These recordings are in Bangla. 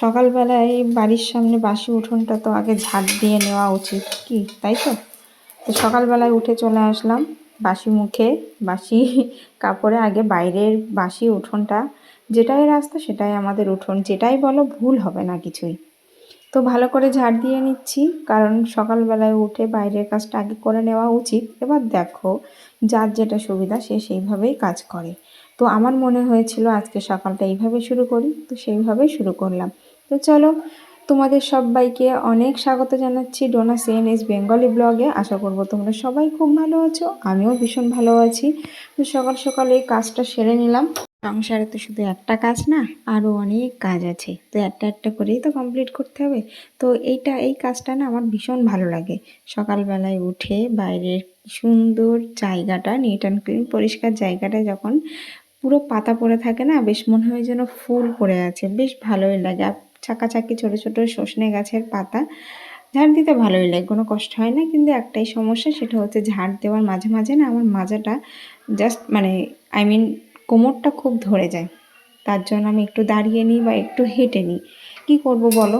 সকালবেলায় বাড়ির সামনে বাসি উঠোনটা তো আগে ঝাড় দিয়ে নেওয়া উচিত, কি তাই তো? তো সকালবেলায় উঠে চলে আসলাম বাসি মুখে, বাসি কাপড়ে আগে বাইরের বাসি উঠোনটা, যেটাই রাস্তা সেটাই আমাদের উঠোন, যেটাই বলো ভুল হবে না কিছুই। তো ভালো করে ঝাড় দিয়ে নিচ্ছি, কারণ সকালবেলায় উঠে বাইরের কাজটা আগে করে নেওয়া উচিত। এবার দেখো, যার যেটা সুবিধা সে সেইভাবেই কাজ করে। তো আমার মনে হয়েছিল আজকে সকালটা এইভাবে শুরু করি, তো সেইভাবেই শুরু করলাম। তো চলো, তোমাদের সবাইকে অনেক স্বাগত জানাচ্ছি ডোনা সিএনএস বেঙ্গলি ব্লগে। আশা করবো তোমরা সবাই খুব ভালো আছো, আমিও ভীষণ ভালো আছি। তো সকাল সকাল এই কাজটা সেরে নিলাম। সংসারে তো শুধু একটা কাজ না, আরও অনেক কাজ আছে, তো একটা একটা করেই তো কমপ্লিট করতে হবে। তো এই কাজটা না আমার ভীষণ ভালো লাগে। সকালবেলায় উঠে বাইরের সুন্দর জায়গাটা, নিট অ্যান্ড ক্লিন পরিষ্কার জায়গাটা যখন পুরো পাতা পড়ে থাকে না, বেশ মনে হয় যেন ফুল পড়ে আছে, বেশ ভালোই লাগে। আর চাকাচাকি ছোটো ছোটো সজনে গাছের পাতা ঝাড় দিতে ভালোই লাগে, কোনো কষ্ট হয় না। কিন্তু একটাই সমস্যা, সেটা হচ্ছে ঝাড় দেওয়ার মাঝে মাঝে না আমার মাজাটা জাস্ট কোমরটা খুব ধরে যায়। তার জন্য আমি একটু দাঁড়িয়ে নিই বা একটু হেঁটে নিই। কী করব বলো,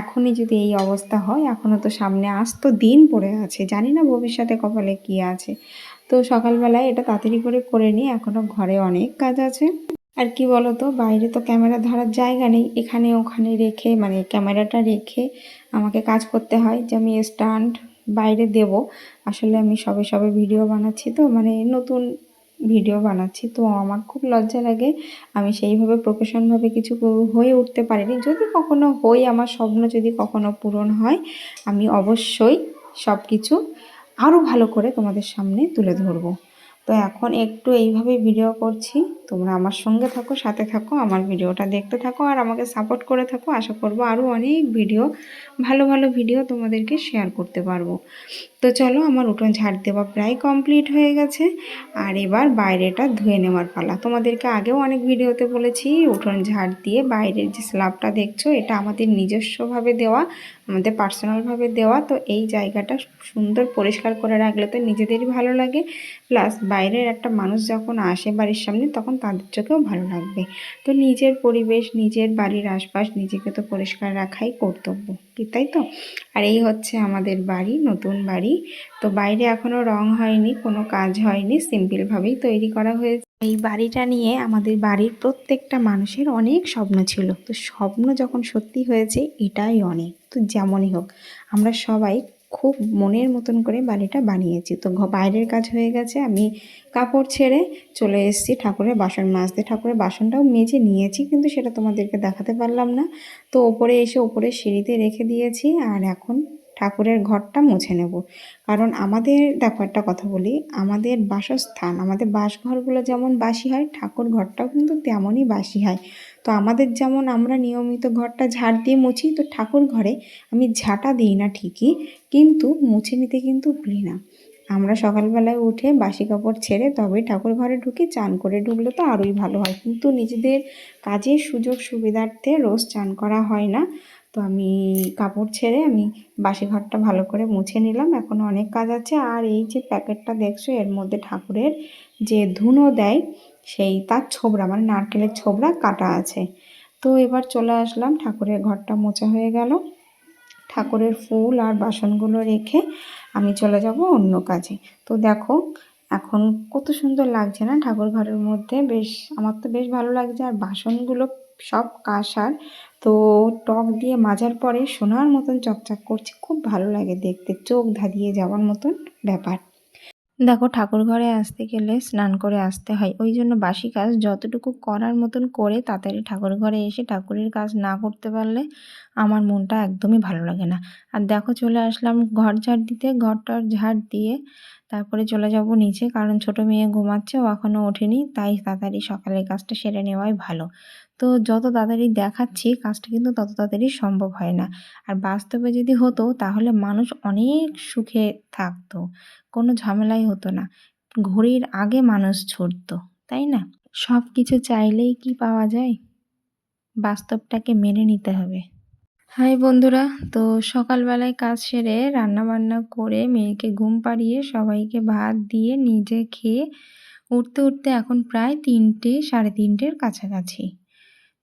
এখনই যদি এই অবস্থা হয়, এখনও তো সামনে আস্ত দিন পড়ে আছে, জানি না ভবিষ্যতে কপালে কী আছে। তো সকালবেলায় এটা তাড়াতাড়ি করে নিই, এখনও ঘরে অনেক কাজ আছে। আর কি বলো তো, বাইরে তো ক্যামেরা ধরার জায়গা নেই, এখানে ওখানে রেখে ক্যামেরাটা রেখে আমাকে কাজ করতে হয়, যে আমি স্ট্যান্ড বাইরে দেব। আসলে আমি সবে সবে ভিডিও বানাচ্ছি, তো নতুন ভিডিও বানাচ্ছি, তো আমার খুব লজ্জা লাগে। আমি সেইভাবে প্রফেশনভাবে কিছু হয়ে উঠতে পারিনি। যদি কখনো হই, আমার স্বপ্ন যদি কখনো পূরণ হয়, আমি অবশ্যই সব কিছু আরও ভালো করে তোমাদের সামনে তুলে ধরবো। তো এখন একটু এইভাবে ভিডিও করছি, তোমরা আমার সঙ্গে থাকো, সাথে থাকো, আমার ভিডিওটা দেখতে থাকো আর আমাকে সাপোর্ট করে থাকো। আশা করবো আরও অনেক ভিডিও, ভালো ভালো ভিডিও তোমাদেরকে শেয়ার করতে পারবো। তো চলো, আমার উঠোন ঝাড় দেওয়া প্রায় কমপ্লিট হয়ে গেছে, আর এবার বাইরেটা ধুয়ে নেওয়ার পালা। তোমাদেরকে আগেও অনেক ভিডিওতে বলেছি, উঠোন ঝাড় দিয়ে বাইরের যে স্ল্যাবটা দেখছো, এটা আমাদের নিজস্বভাবে দেওয়া, আমাদের পার্সোনালভাবে দেওয়া। তো এই জায়গাটা সুন্দর পরিষ্কার করে রাখলে তো নিজেদেরই ভালো লাগে, প্লাস বাইরের একটা মানুষ যখন আসে বাড়ির সামনে, তখন তাদের চোখেও ভালো লাগবে। তো নিজের পরিবেশ, নিজের বাড়ির আশপাশ নিজেকে তো পরিষ্কার রাখাই কর্তব্য, কি তাই তো? আর এই হচ্ছে আমাদের বাড়ি, নতুন বাড়ি। তো বাইরে এখনও রং হয়নি, কোনো কাজ হয়নি, সিম্পলভাবেই তৈরি করা হয়েছে। এই বাড়িটা নিয়ে আমাদের বাড়ির প্রত্যেকটা মানুষের অনেক স্বপ্ন ছিল, তো স্বপ্ন যখন সত্যি হয়েছে এটাই অনেক। তো যেমনই হোক, আমরা সবাই খুব মনের মতন করে বাড়িটা বানিয়েছি। তো বাইরের কাজ হয়ে গেছে, আমি কাপড় ছেড়ে চলে এসেছি ঠাকুরের বাসন মাজতে। ঠাকুরের বাসনটাও মেজে নিয়েছি, কিন্তু সেটা তোমাদেরকে দেখাতে পারলাম না। তো ওপরে এসে ওপরে সিঁড়িতে রেখে দিয়েছি, আর এখন ঠাকুরের ঘরটা মুছে নেব। কারণ আমাদের, দেখো একটা কথা বলি, আমাদের বাসস্থান, আমাদের বাসঘরগুলো যেমন বাসি হয়, ঠাকুর ঘরটাও কিন্তু তেমনই বাসি হয়। তো আমাদের যেমন আমরা নিয়মিত ঘরটা ঝাড় দিয়ে মুছি, তো ঠাকুর ঘরে আমি ঝাঁটা দিই না ঠিকই, কিন্তু মুছে নিতে কিন্তু ভুলি না। আমরা সকালবেলায় উঠে বাসি কাপড় ছেড়ে তবেই ঠাকুর ঘরে ঢুকি, চান করে ঢুকলে তো আরোই ভালো হয়, কিন্তু নিজেদের কাজের সুযোগ সুবিধার্থে রোজ চান করা হয় না। তো আমি কাপড় ছেড়ে আমি বাসি ঘরটা ভালো করে মুছে নিলাম, এখনও অনেক কাজ আছে। আর এই যে প্যাকেটটা দেখছো, এর মধ্যে ঠাকুরের যে ধুনো দেয়, সেই তার ছোবড়া, নারকেলের ছোবড়া কাটা আছে। তো এবার চলে আসলাম, ঠাকুরের ঘরটা মোছা হয়ে গেল, ঠাকুরের ফুল আর বাসনগুলো রেখে আমি চলে যাব অন্য কাজে। তো দেখো, এখন কত সুন্দর লাগছে না ঠাকুর ঘরের মধ্যে, বেশ, আমার তো বেশ ভালো লাগছে। আর বাসনগুলো সব কাঁসার, তো টক দিয়ে মাজার পরে সোনার মতন চকচক করছে, খুব ভালো লাগে দেখতে, চোখ ধাঁধিয়ে যাওয়ার মতন ব্যাপার। দেখো, ঠাকুর ঘরে আসতে গেলে স্নান করে আসতে হয়, ওই জন্য বাসি কাজ যতটুকু করার মতন করে তাড়াতাড়ি ঠাকুর ঘরে এসে ঠাকুরের কাজ না করতে পারলে আমার মনটা একদমই ভালো লাগে না। আর দেখো, চলে আসলাম ঘর ঝাড় দিতে, ঘরটার ঝাড় দিয়ে তারপরে চলে যাব নিচে, কারণ ছোট মেয়ে ঘুমাচ্ছে, ও এখনও ওঠেনি, তাই তাড়াতাড়ি সকালের কাজটা সেরে নেওয়াই ভালো। তো যত তাড়াতাড়ি দেখাচ্ছি কাজটা, কিন্তু তত তাড়াতাড়ি সম্ভব হয় না। আর বাস্তবে যদি হতো তাহলে মানুষ অনেক সুখে থাকতো, কোনো ঝামেলাই হতো না, ঘড়ির আগে মানুষ ছুটতো, তাই না? সব কিছু চাইলেই কি পাওয়া যায়? বাস্তবটাকে মেনে নিতে হবে। হাই বন্ধুরা, তো সকালবেলায় কাজ সেরে রান্না বান্না করে মেয়েকে ঘুম পাড়িয়ে সবাইকে ভাত দিয়ে নিজে খেয়ে উঠতে উঠতে এখন প্রায় 3টে, সাড়ে 3টের কাছাকাছি।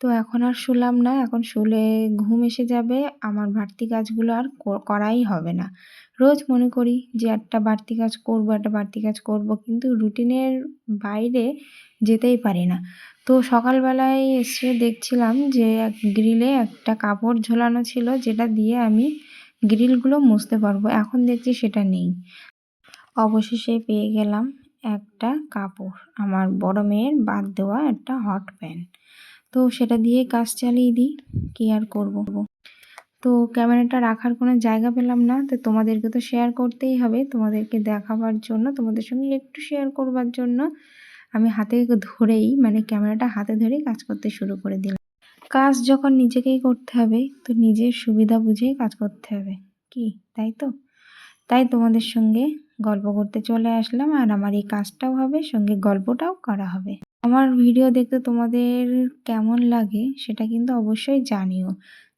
তো এখন আর শুলাম না, এখন শুলে ঘুম এসে যাবে, আমার বাড়তি কাজগুলো আর করাই হবে না। রোজ মনে করি যে একটা বাড়তি কাজ করব, একটা বাড়তি কাজ করব, কিন্তু রুটিনের বাইরে যেতেই পারি না। তো সকালবেলায় এসে দেখছিলাম যে গ্রিলে একটা কাপড় ঝোলানো ছিল, যেটা দিয়ে আমি গ্রিলগুলো মুছতে পারবো। এখন দেখছি সেটা নেই। অবশেষে পেয়ে গেলাম একটা কাপড়, আমার বড় মেয়ের বাদ দেওয়া একটা হট প্যান্ট। তো সেটা দিয়ে কাজ চালিয়ে দিই, কী আর করব। তো ক্যামেরাটা রাখার কোনো জায়গা পেলাম না, তো তোমাদেরকে তো শেয়ার করতেই হবে, তোমাদেরকে দেখাবার জন্য, তোমাদের সঙ্গে একটু শেয়ার করবার জন্য আমি হাতে ধরেই, মানে ক্যামেরাটা হাতে ধরেই কাজ করতে শুরু করে দিলাম। কাজ যখন নিজেকেই করতে হবে, তো নিজের সুবিধা বুঝেই কাজ করতে হবে, কি তাই তো? তাই তোমাদের সঙ্গে গল্প করতে চলে আসলাম, আর আমার এই কাজটাও হবে, সঙ্গে গল্পটাও করা হবে। আমার ভিডিও দেখতে তোমাদের কেমন লাগে সেটা কিন্তু অবশ্যই জানিও।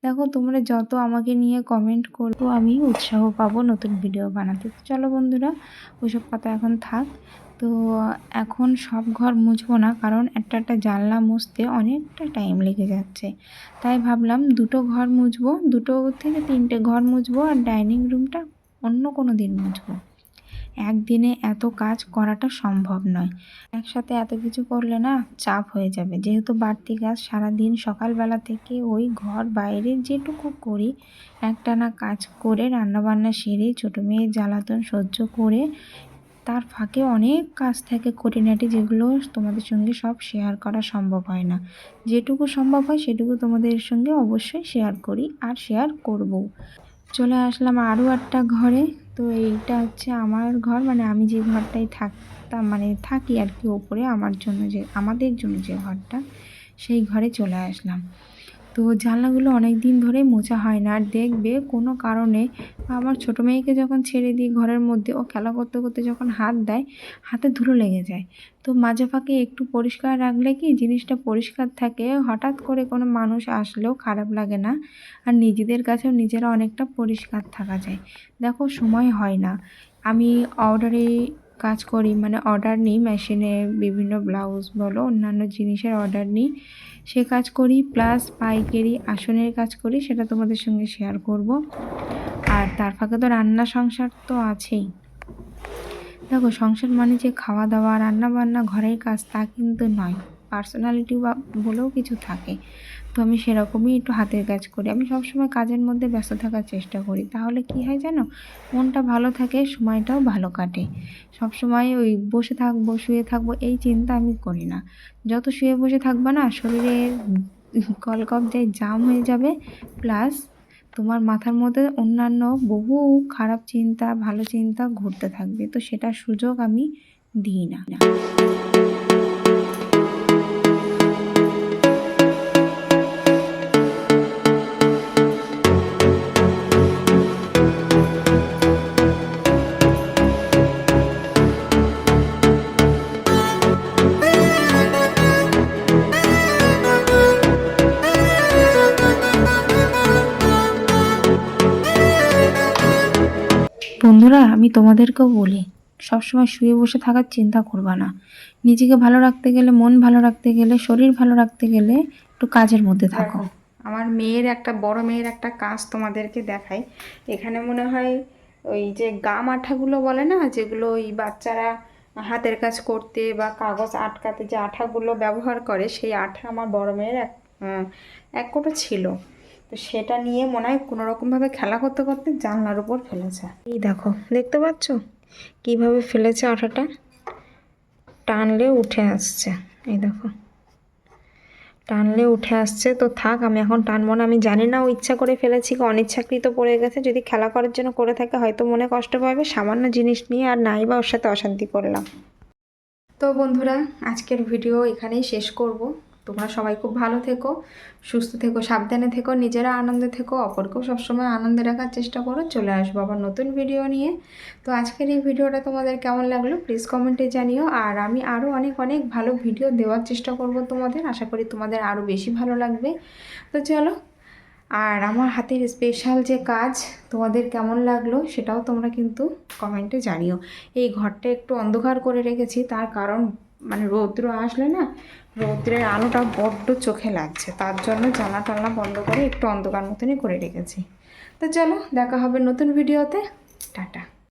দেখো, তোমরা যত আমাকে নিয়ে কমেন্ট করবো, আমি উৎসাহ পাবো নতুন ভিডিও বানাতে। চলো বন্ধুরা, ওইসব কথা এখন থাক। তো এখন সব ঘর মুছবো না, কারণ একটা একটা জানলা মুছতে অনেকটা টাইম লেগে যাচ্ছে। তাই ভাবলাম দুটো ঘর মুছবো, 2 থেকে 3টে ঘর মুছবো, আর ডাইনিং রুমটা অন্য কোনো দিন মুছবো। একদিনে এত কাজ করাটা সম্ভব নয়, একসাথে এত কিছু করলে না চাপ হয়ে যাবে। যেহেতু বাড়তি কাজ সারাদিন সকালবেলা থেকে ওই ঘর বাইরে যেটুকু করি, একটানা কাজ করে রান্নাবান্না সেরে ছোটো মেয়ের জ্বালাতন সহ্য করে, তার ফাঁকে অনেক কাজ থাকে খুঁটিনাটি, যেগুলো তোমাদের সঙ্গে সব শেয়ার করা সম্ভব হয় না। যেটুকু সম্ভব হয় সেটুকু তোমাদের সঙ্গে অবশ্যই শেয়ার করি, আর শেয়ার করবো। চলে আসলাম আরও একটা ঘরে। তো এইটা হচ্ছে আমার ঘর, মানে আমি যে ঘরটায় থাকতাম, মানে থাকি আর কি, ওপরে আমার জন্য যে, আমাদের জন্য যে ঘরটা, সেই ঘরে চলে আসলাম। তো জানলাগুলো অনেক দিন ধরে মোছা হয় না, আর দেখবে কোনো কারণে আমার ছোটো মেয়েকে যখন ছেড়ে দিই ঘরের মধ্যে, ও খেলা করতে করতে যখন হাত দেয়, হাতে ধুলো লেগে যায়। তো মাঝে ফাঁকে একটু পরিষ্কার রাখলে কি জিনিসটা পরিষ্কার থাকে, হঠাৎ করে কোনো মানুষ আসলেও খারাপ লাগে না, আর নিজেদের কাছেও নিজেরা অনেকটা পরিষ্কার থাকা যায়। দেখো, সময় হয় না, আমি অর্ডারে কাজ করি, মানে অর্ডার নিই, মেশিনে বিভিন্ন ব্লাউজ বলো অন্যান্য জিনিসের অর্ডার নিই, সে কাজ করি, প্লাস পাইকারি আসনের কাজ করি, সেটা তোমাদের সঙ্গে শেয়ার করব। আর তার ফাঁকে তো রান্না সংসার তো আছেই। দেখো, সংসার মানে যে খাওয়া দাওয়া রান্না বান্না ঘরের কাজ তা কিন্তু নয়, পার্সোনালিটি বা বলেও কিছু থাকে। তো আমি সেরকমই একটু হাতের কাজ করি, আমি সবসময় কাজের মধ্যে ব্যস্ত থাকার চেষ্টা করি, তাহলে কি হয় জানো, মনটা ভালো থাকে, সময়টাও ভালো কাটে। সবসময় ওই বসে থাকবো শুয়ে থাকবো এই চিন্তা আমি করি না। যত শুয়ে বসে থাকবে না, শরীরের কলকবজায় জাম হয়ে যাবে, প্লাস তোমার মাথার মধ্যে অন্যান্য বহু খারাপ চিন্তা ভালো চিন্তা ঘুরতে থাকবে, তো সেটার সুযোগ আমি দিই না। বন্ধুরা, আমি তোমাদেরকেও বলি, সবসময় শুয়ে বসে থাকার চিন্তা করবা না। নিজেকে ভালো রাখতে গেলে, মন ভালো রাখতে গেলে, শরীর ভালো রাখতে গেলে একটু কাজের মধ্যে থাকো। আমার মেয়ের একটা, বড় মেয়ের একটা কাজ তোমাদেরকে দেখাই। এখানে মনে হয় ওই যে গাম আঠাগুলো বলে না, যেগুলো ওই বাচ্চারা হাতের কাজ করতে বা কাগজ আটকাতে যে আঠাগুলো ব্যবহার করে, সেই আঠা আমার বড় মেয়ের এক কোটো ছিল। তো সেটা নিয়ে মনে হয় কোনোরকমভাবে খেলা করতে করতে জানলার উপর ফেলেছে। এই দেখো, দেখতে পাচ্ছ কিভাবে ফেলেছে আঠাটা, টানলে উঠে আসছে। এই দেখো, টানলে উঠে আসছে। তো থাক, আমি এখন টানবো না। আমি জানি না ও ইচ্ছা করে ফেলেছি কি অনিচ্ছাকৃত পড়ে গেছে। যদি খেলা করার জন্য করে থাকে হয়তো মনে কষ্ট পাবে, সামান্য জিনিস নিয়ে, আর নাই বা ওর সাথে অশান্তি করলাম। তো বন্ধুরা, আজকের ভিডিও এখানেই শেষ করব। তোমরা সবাই খুব ভালো থেকো, সুস্থ থেকো, সাবধানে থেকো, নিজেরা আনন্দে থেকো, অপরকেও সবসময় আনন্দে রাখার চেষ্টা করো। চলে আসবো আবার নতুন ভিডিও নিয়ে। তো আজকের এই ভিডিওটা তোমাদের কেমন লাগলো প্লিজ কমেন্টে জানিও। আর আমি আরও অনেক অনেক ভালো ভিডিও দেওয়ার চেষ্টা করব তোমাদের, আশা করি তোমাদের আরও বেশি ভালো লাগবে। তো চলো, আর আমার হাতের স্পেশাল যে কাজ তোমাদের কেমন লাগলো সেটাও তোমরা কিন্তু কমেন্টে জানিও। এই ঘরটা একটু অন্ধকার করে রেখেছি, তার কারণ মানে রৌদ্র আসলে না রৌদ্রের আলোটা বড্ড চোখে লাগছে, তার জন্য জানলা টালনা বন্ধ করে একটু অন্ধকার মতনই করে রেখেছি। তো চলো দেখা হবে নতুন ভিডিওতে। টাটা।